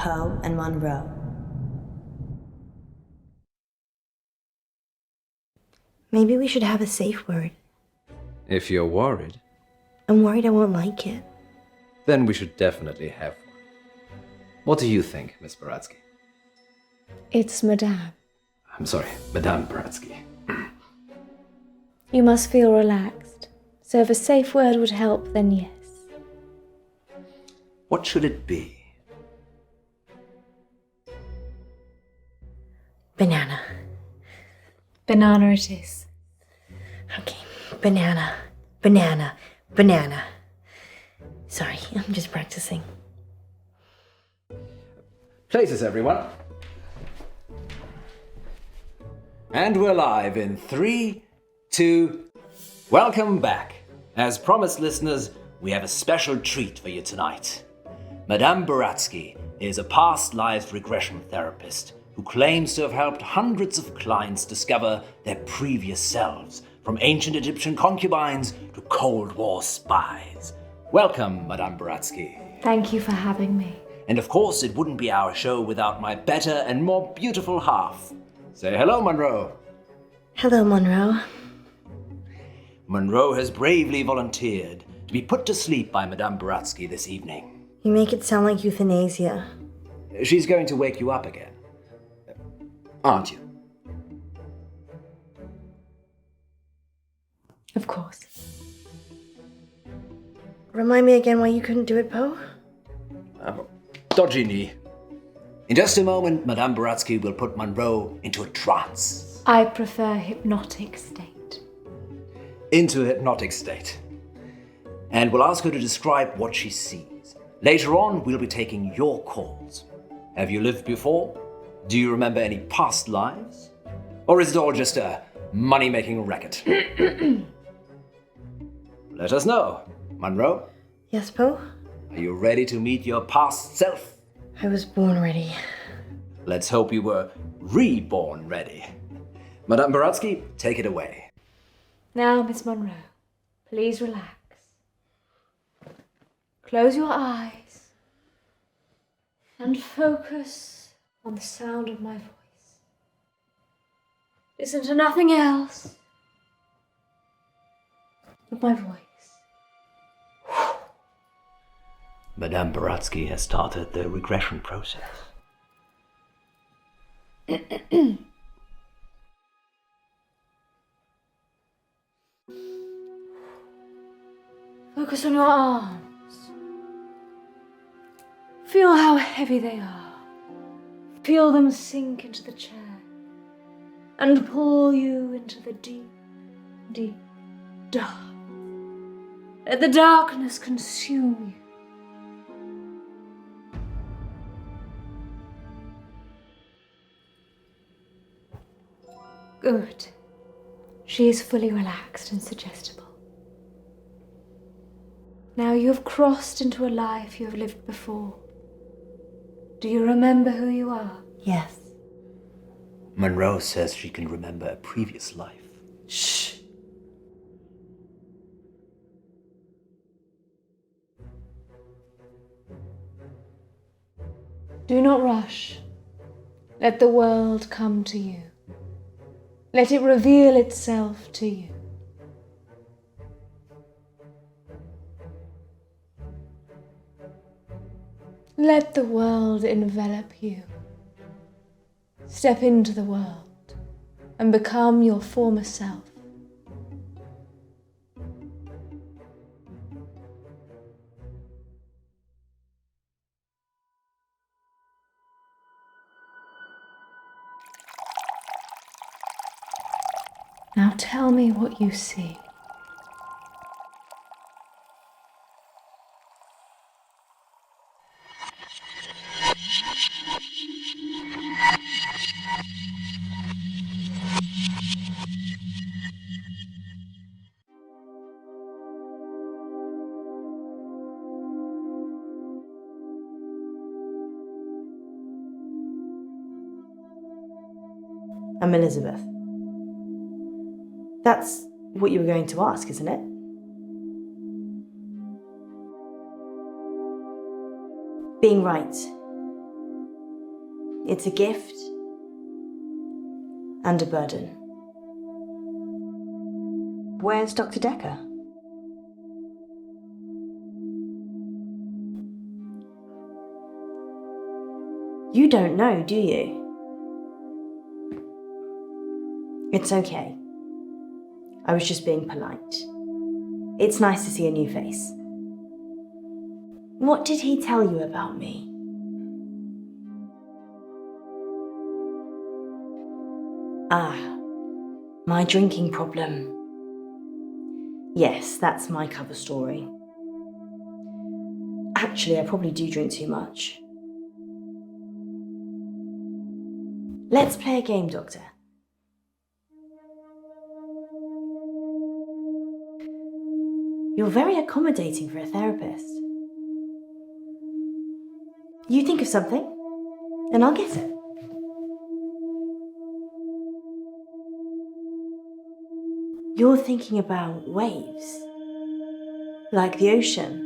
Poe and Munro. Maybe we should have a safe word. If you're worried, I'm worried I won't like it. then we should definitely have one. What do you think, Miss Baratsky? It's Madame. I'm sorry, Madame Baratsky. You must feel relaxed. So if a safe word would help, then yes. What should it be? Banana. Banana it is. Okay, banana, banana, banana. Sorry, I'm just practicing. Places, everyone. And we're live in 3, 2... Welcome back. As promised, listeners, we have a special treat for you tonight. Madame Baratsky is a past life regression therapist who claims to have helped hundreds of clients discover their previous selves, from ancient Egyptian concubines to Cold War spies. Welcome, Madame Baratsky. Thank you for having me. And of course, it wouldn't be our show without my better and more beautiful half. Say hello, Munro. Hello, Munro. Munro has bravely volunteered to be put to sleep by Madame Baratsky this evening. You make it sound like euthanasia. She's going to wake you up again. Aren't you? Of course. Remind me again why you couldn't do it, Poe? Dodgy knee. In just a moment, Madame Baratsky will put Munro into a trance. I prefer hypnotic state. Into a hypnotic state. And we'll ask her to describe what she sees. Later on, we'll be taking your calls. Have you lived before? Do you remember any past lives? Or is it all just a money-making racket? Let us know. Munro, Yes, Poe? are you ready to meet your past self? I was born ready. Let's hope you were reborn ready. Madame Baratsky, take it away. Now, Miss Munro, please relax. Close your eyes and focus on the sound of my voice. Listen to nothing else but my voice. Madame Baratsky has started the regression process. Focus on your arms. Feel how heavy they are. Feel them sink into the chair and pull you into the deep, deep dark. Let the darkness consume you. Good. She is fully relaxed and suggestible. Now you have crossed into a life you have lived before. Do you remember who you are? Yes. Munro says she can remember a previous life. Shh. Do not rush. Let the world come to you. Let it reveal itself to you. Let the world envelop you. Step into the world and become your former self. Now tell me what you see. I'm Elizabeth. That's what you were going to ask, isn't it? Being right. It's a gift and a burden. Where's Dr. Decker? You don't know, do you? It's okay. I was just being polite. It's nice to see a new face. What did he tell you about me? Ah, my drinking problem. Yes, that's my cover story. Actually, I probably do drink too much. Let's play a game, Doctor. You're very accommodating for a therapist. You think of something, and I'll get it. You're thinking about waves, like the ocean.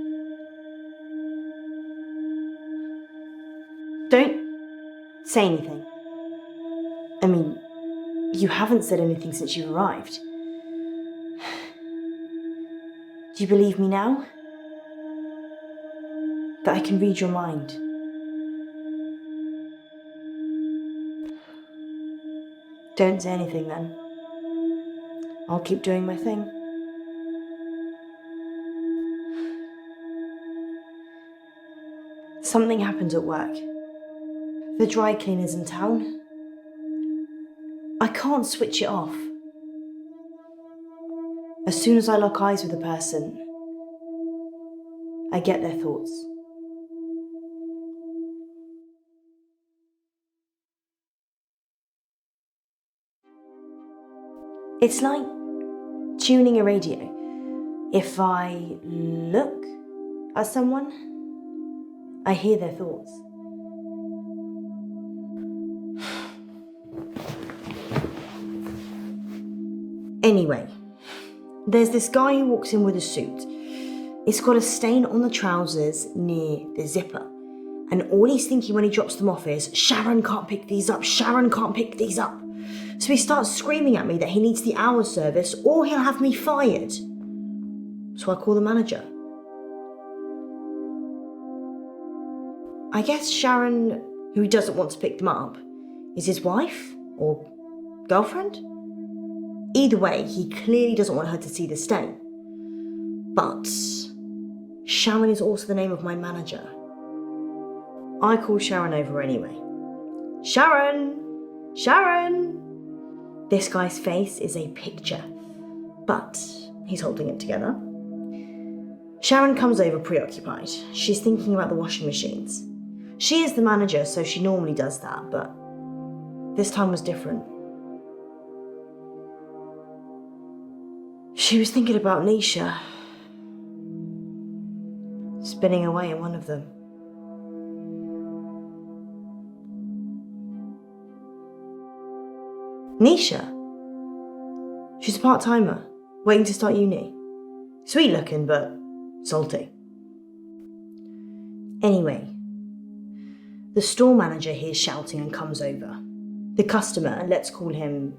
Don't say anything. I mean, you haven't said anything since you arrived. Do you believe me now? That I can read your mind? Don't say anything then. I'll keep doing my thing. Something happened at work. The dry cleaner's in town. I can't switch it off. As soon as I lock eyes with a person, I get their thoughts. It's like tuning a radio. If I look at someone, I hear their thoughts. Anyway, there's this guy who walks in with a suit. It's got a stain on the trousers near the zipper. And all he's thinking when he drops them off is, Sharon can't pick these up, Sharon can't pick these up. So he starts screaming at me that he needs the hour service or he'll have me fired. So I call the manager. I guess Sharon, who he doesn't want to pick them up, is his wife or girlfriend? Either way, he clearly doesn't want her to see the stain. But Sharon is also the name of my manager. I call Sharon over anyway. Sharon! Sharon! This guy's face is a picture, but he's holding it together. Sharon comes over preoccupied. She's thinking about the washing machines. She is the manager, so she normally does that, but this time was different. She was thinking about Nisha, spinning away in one of them. Nisha? She's a part-timer, waiting to start uni. Sweet looking, but salty. Anyway, the store manager hears shouting and comes over. The customer, let's call him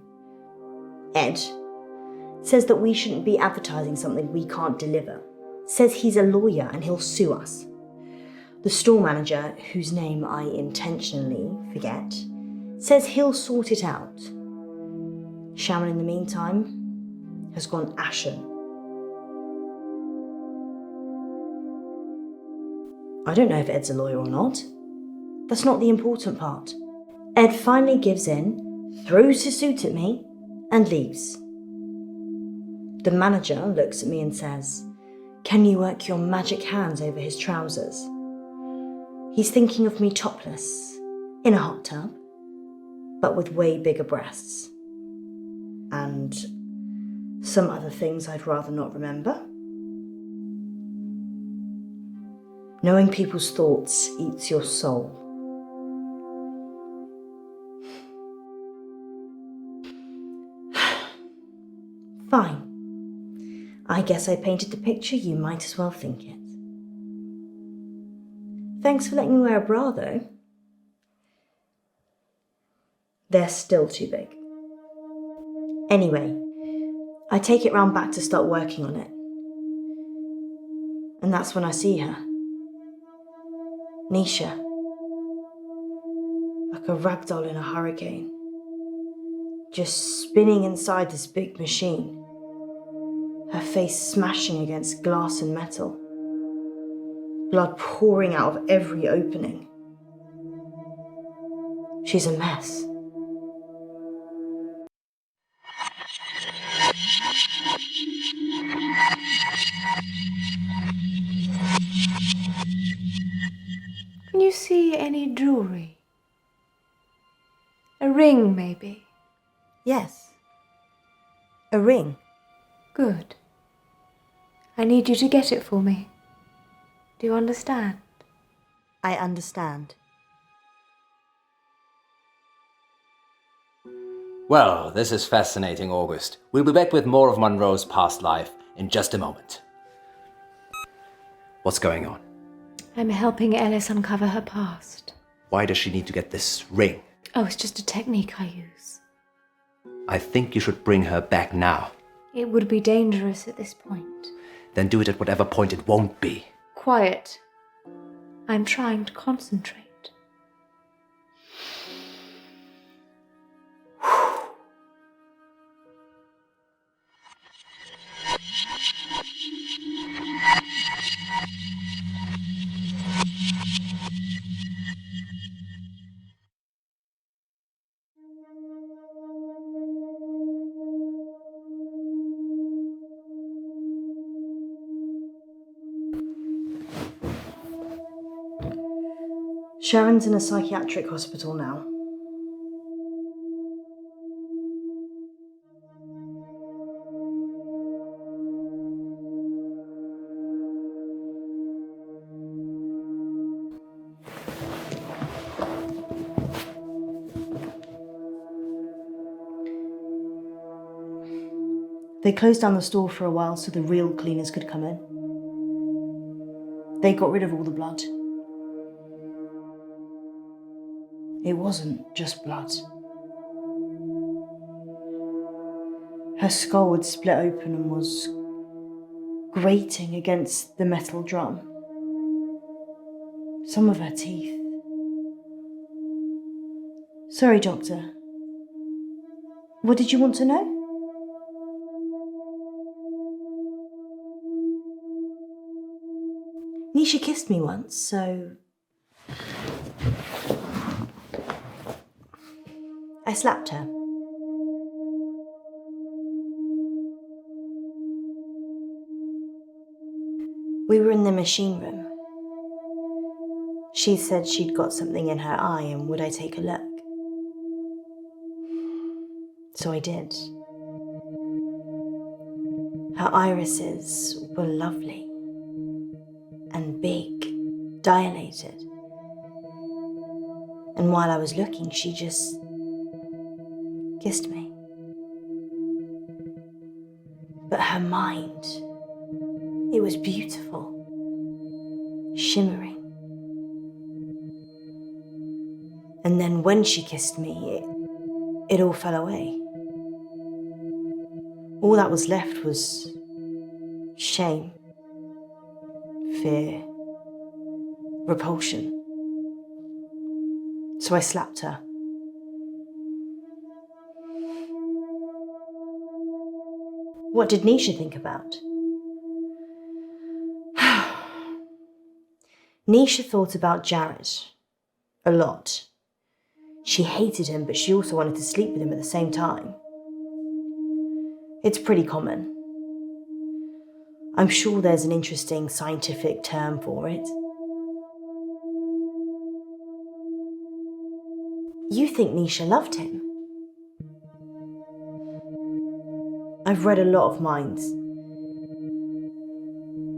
Ed, says that we shouldn't be advertising something we can't deliver. Says he's a lawyer and he'll sue us. The store manager, whose name I intentionally forget, says he'll sort it out. Sharon, in the meantime, has gone ashen. I don't know if Ed's a lawyer or not. That's not the important part. Ed finally gives in, throws his suit at me, and leaves. The manager looks at me and says, "Can you work your magic hands over his trousers?" He's thinking of me topless, in a hot tub, but with way bigger breasts. And some other things I'd rather not remember. Knowing people's thoughts eats your soul. Fine. I guess I painted the picture, you might as well think it. Thanks for letting me wear a bra though. They're still too big. Anyway, I take it round back to start working on it. And that's when I see her. Nisha. Like a ragdoll in a hurricane. Just spinning inside this big machine. Her face smashing against glass and metal. Blood pouring out of every opening. She's a mess. Can you see any jewellery? A ring, maybe? Yes. A ring. Good. I need you to get it for me. Do you understand? I understand. Well, this is fascinating, August. We'll be back with more of Munro's past life in just a moment. What's going on? I'm helping Ellis uncover her past. Why does she need to get this ring? Oh, it's just a technique I use. I think you should bring her back now. It would be dangerous at this point. Then do it at whatever point it won't be. Quiet. I'm trying to concentrate. Sharon's in a psychiatric hospital now. They closed down the store for a while so the real cleaners could come in. They got rid of all the blood. It wasn't just blood. Her skull had split open and was grating against the metal drum. Some of her teeth. Sorry, Doctor. What did you want to know? Nisha kissed me once, so I slapped her. We were in the machine room. She said she'd got something in her eye and would I take a look? So I did. Her irises were lovely and big, dilated. And while I was looking, she just kissed me. But her mind, it was beautiful, shimmering. And then when she kissed me, it all fell away. All that was left was shame, fear, repulsion. So I slapped her. What did Nisha think about? Nisha thought about Jared a lot. She hated him, but she also wanted to sleep with him at the same time. It's pretty common. I'm sure there's an interesting scientific term for it. You think Nisha loved him? I've read a lot of minds.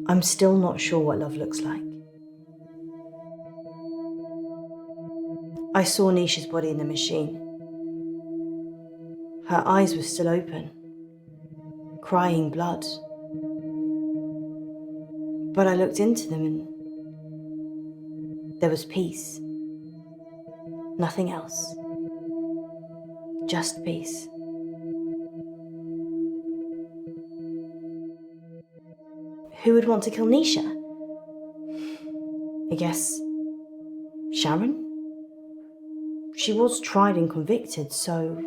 I'm still not sure what love looks like. I saw Nisha's body in the machine. Her eyes were still open, crying blood. But I looked into them and there was peace. Nothing else. Just peace. Who would want to kill Nisha? I guess Sharon? She was tried and convicted, so...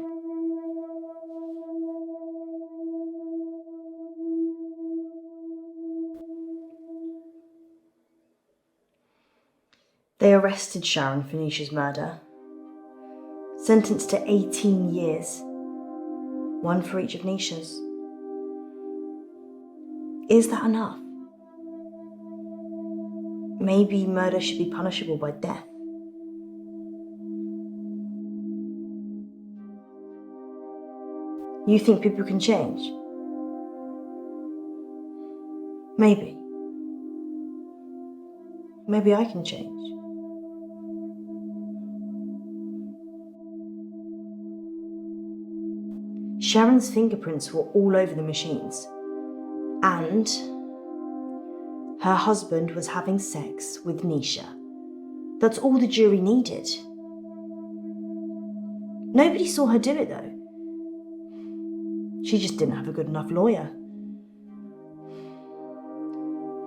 They arrested Sharon for Nisha's murder. Sentenced to 18 years. One for each of Nisha's. Is that enough? Maybe murder should be punishable by death. You think people can change? Maybe. Maybe I can change. Sharon's fingerprints were all over the machines. And her husband was having sex with Nisha. That's all the jury needed. Nobody saw her do it though. She just didn't have a good enough lawyer.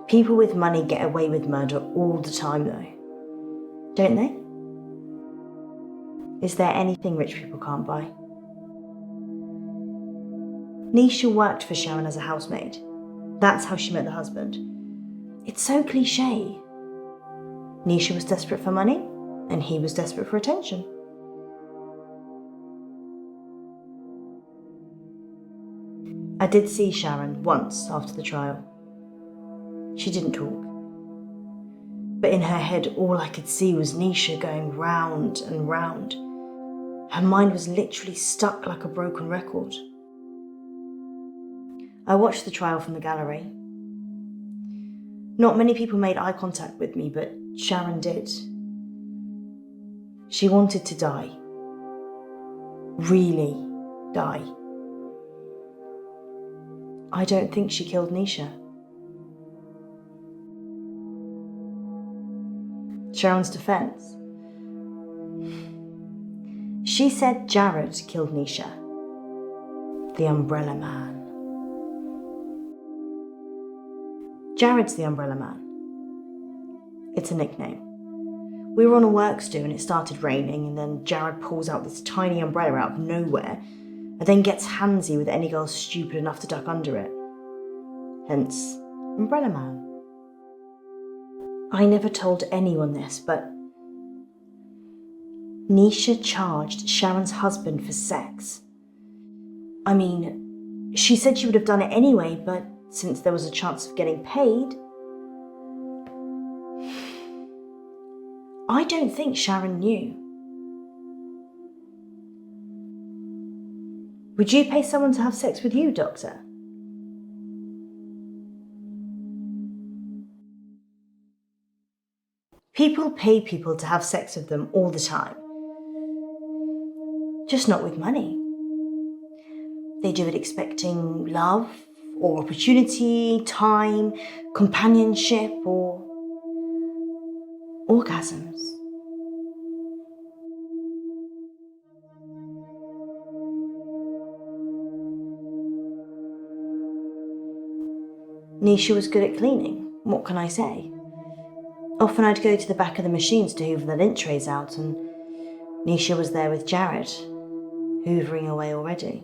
People with money get away with murder all the time though, don't they? Is there anything rich people can't buy? Nisha worked for Sharon as a housemaid. That's how she met the husband. It's so cliche. Nisha was desperate for money, and he was desperate for attention. I did see Sharon once after the trial. She didn't talk. But in her head, all I could see was Nisha going round and round. Her mind was literally stuck like a broken record. I watched the trial from the gallery. Not many people made eye contact with me, but Sharon did. She wanted to die. Really die. I don't think she killed Nisha. Sharon's defense. She said Jared killed Nisha. The Umbrella Man. Jared's the Umbrella Man. It's a nickname. We were on a works do and it started raining, and then Jared pulls out this tiny umbrella out of nowhere and then gets handsy with any girl stupid enough to duck under it. Hence, Umbrella Man. I never told anyone this, but Nisha charged Sharon's husband for sex. I mean, she said she would have done it anyway, but since there was a chance of getting paid, I don't think Sharon knew. Would you pay someone to have sex with you, Doctor? People pay people to have sex with them all the time. Just not with money. They do it expecting love, or opportunity, time, companionship, or orgasms. Nisha was good at cleaning, what can I say? Often I'd go to the back of the machines to hoover the lint trays out, and Nisha was there with Jared, hoovering away already.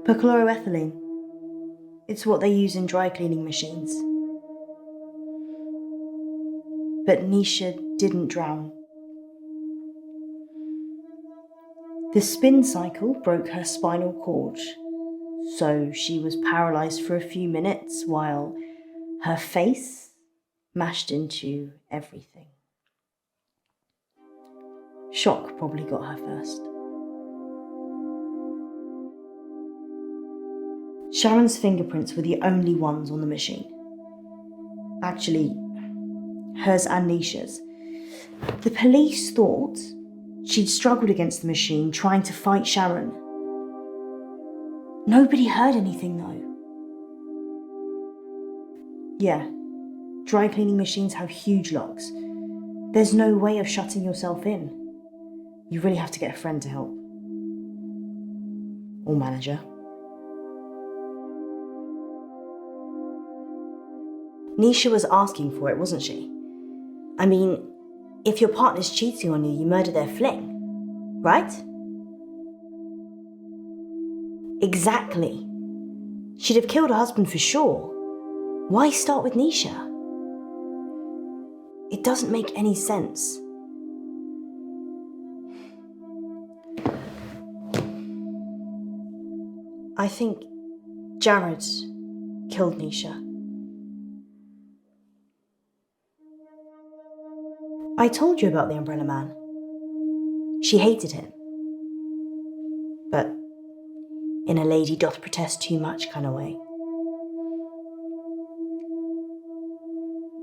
Perchloroethylene. It's what they use in dry cleaning machines. But Nisha didn't drown. The spin cycle broke her spinal cord, so she was paralysed for a few minutes while her face mashed into everything. Shock probably got her first. Sharon's fingerprints were the only ones on the machine. Actually, hers and Nisha's. The police thought she'd struggled against the machine trying to fight Sharon. Nobody heard anything though. Yeah, dry cleaning machines have huge locks. There's no way of shutting yourself in. You really have to get a friend to help. Or manager. Nisha was asking for it, wasn't she? I mean, if your partner's cheating on you, you murder their fling, right? Exactly. She'd have killed her husband for sure. Why start with Nisha? It doesn't make any sense. I think Jared killed Nisha. I told you about the Umbrella Man. She hated him. But in a lady doth protest too much kind of way.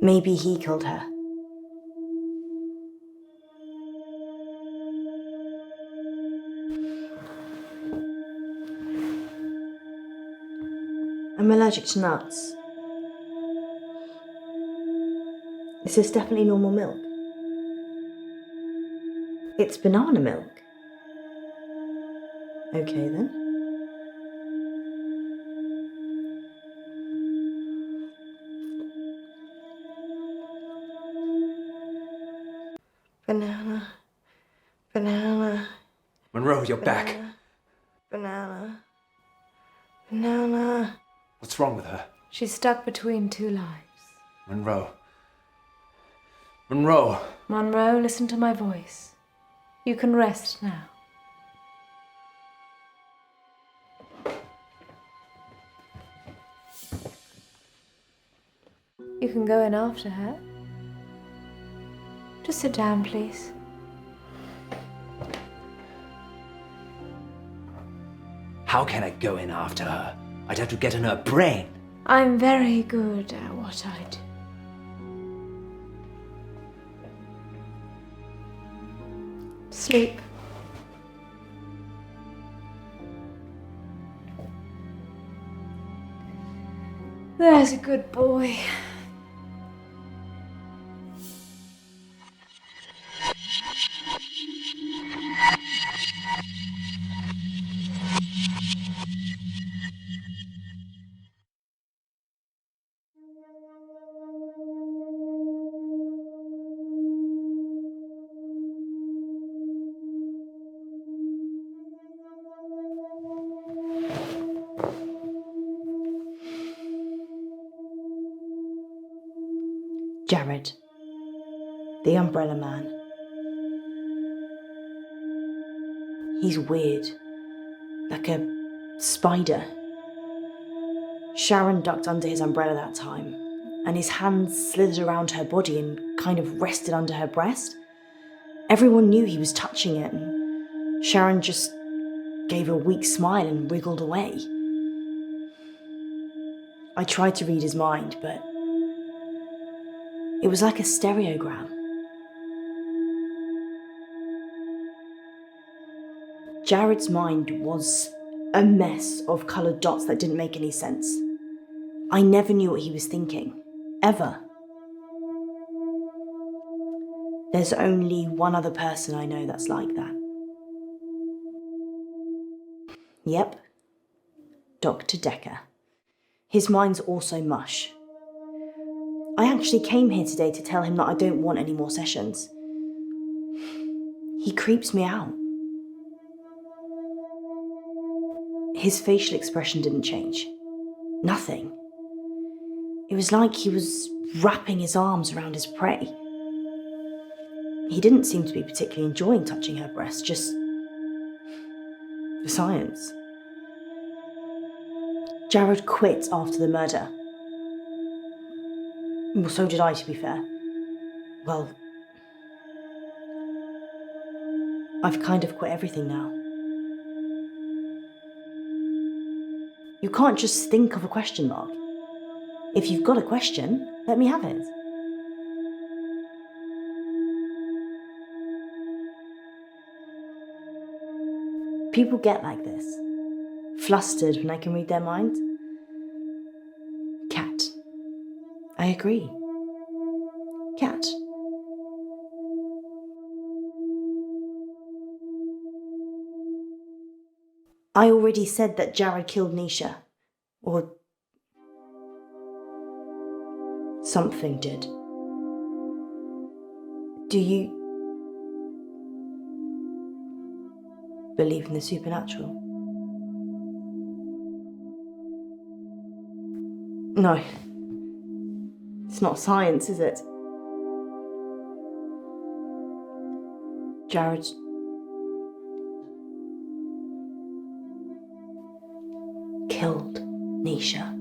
Maybe he killed her. I'm allergic to nuts. Is this definitely normal milk? It's banana milk. Okay then. Banana. Banana. Munro, you're back. Banana. Banana. What's wrong with her? She's stuck between two lives. Munro. Munro. Munro, listen to my voice. You can rest now. You can go in after her. Just sit down, please. How can I go in after her? I'd have to get in her brain. I'm very good at what I do. Sleep. There's a good boy. Jared. The Umbrella Man. He's weird. Like a spider. Sharon ducked under his umbrella that time, and his hands slithered around her body and kind of rested under her breast. Everyone knew he was touching it, and Sharon just gave a weak smile and wriggled away. I tried to read his mind, but it was like a stereogram. Jared's mind was a mess of coloured dots that didn't make any sense. I never knew what he was thinking, ever. There's only one other person I know that's like that. Yep, Dr. Decker. His mind's also mush. I actually came here today to tell him that I don't want any more sessions. He creeps me out. His facial expression didn't change. Nothing. It was like he was wrapping his arms around his prey. He didn't seem to be particularly enjoying touching her breast, just for science. Jared quit after the murder. Well, so did I, to be fair. Well, I've kind of quit everything now. You can't just think of a question mark. If you've got a question, let me have it. People get like this. flustered when I can read their minds. Cat. I agree. Cat. I already said that Jared killed Nisha. Or something did. Do you believe in the supernatural? No. It's not science, is it? Jared killed Nisha.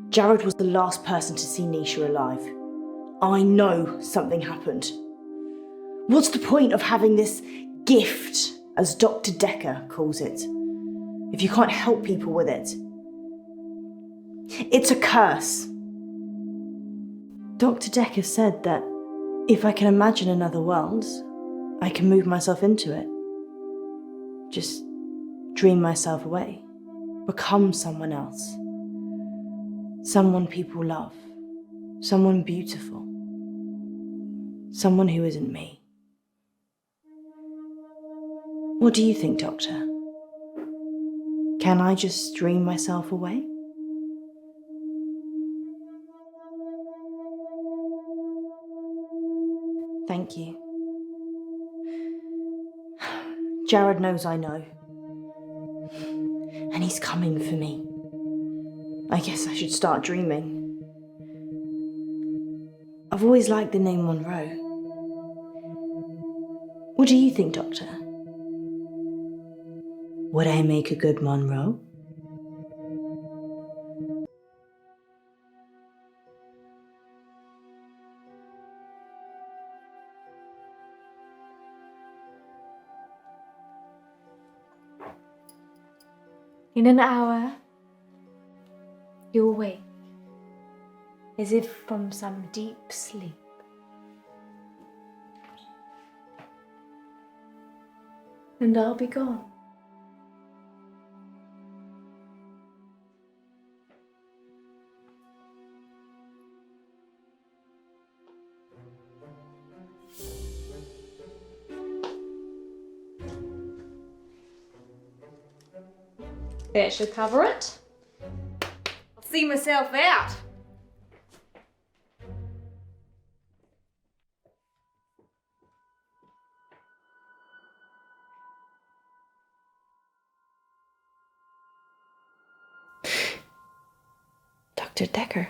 Jared was the last person to see Nisha alive. I know something happened. What's the point of having this gift, as Dr. Decker calls it, if you can't help people with it? It's a curse. Dr. Decker said that if I can imagine another world, I can move myself into it. Just dream myself away. Become someone else. Someone people love. Someone beautiful. Someone who isn't me. What do you think, Doctor? Can I just dream myself away? Thank you. Jared knows I know. And he's coming for me. I guess I should start dreaming. I've always liked the name Munro. What do you think, Doctor? Would I make a good Munro? In an hour, you'll wake, as if from some deep sleep. And I'll be gone. That should cover it. I'll see myself out. Dr. Decker.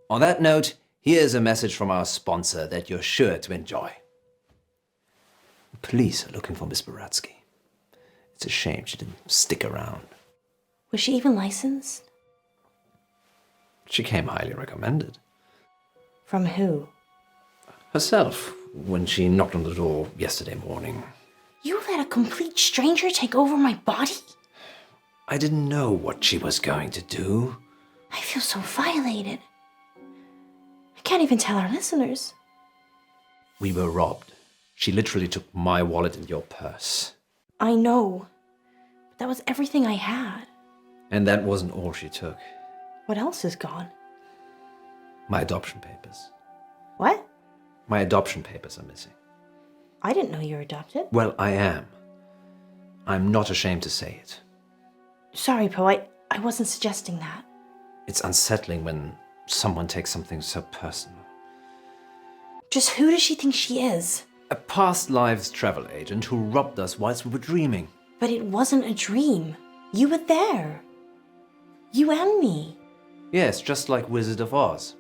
On that note, here's a message from our sponsor that you're sure to enjoy. The police are looking for Miss Buratsky. It's a shame she didn't stick around. Was she even licensed? She came highly recommended. From who? Herself, when she knocked on the door yesterday morning. You let a complete stranger take over my body? I didn't know what she was going to do. I feel so violated. I can't even tell our listeners. We were robbed. She literally took my wallet and your purse. I know. But that was everything I had. And that wasn't all she took. What else is gone? My adoption papers. What? My adoption papers are missing. I didn't know you were adopted. Well, I am. I'm not ashamed to say it. Sorry, Poe, I wasn't suggesting that. It's unsettling when someone takes something so personal. Just who does she think she is? A past lives travel agent who robbed us whilst we were dreaming. But it wasn't a dream. You were there. You and me. Yes, just like Wizard of Oz.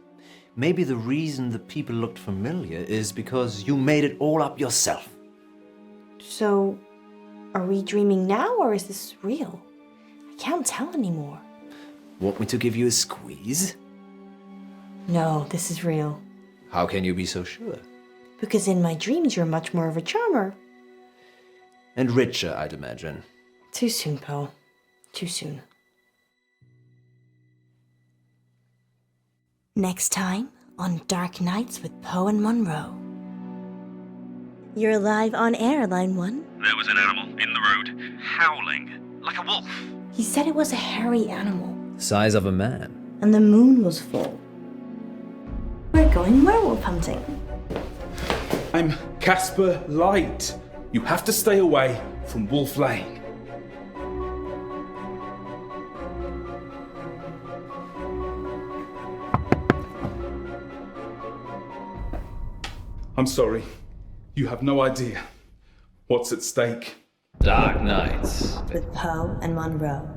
Maybe the reason the people looked familiar is because you made it all up yourself. So, are we dreaming now or is this real? I can't tell anymore. Want me to give you a squeeze? No, this is real. How can you be so sure? Because in my dreams you're much more of a charmer. And richer, I'd imagine. Too soon, Poe. Too soon. Next time on Dark Nights with Poe and Munro. You're live on air, Line 1. There was an animal in the road, howling, like a wolf. He said it was a hairy animal, Size of a man. and the moon was full. We're going werewolf hunting. I'm Casper Light. You have to stay away from Wolf Lane. I'm sorry. You have no idea what's at stake. Dark Nights. With Poe and Munro.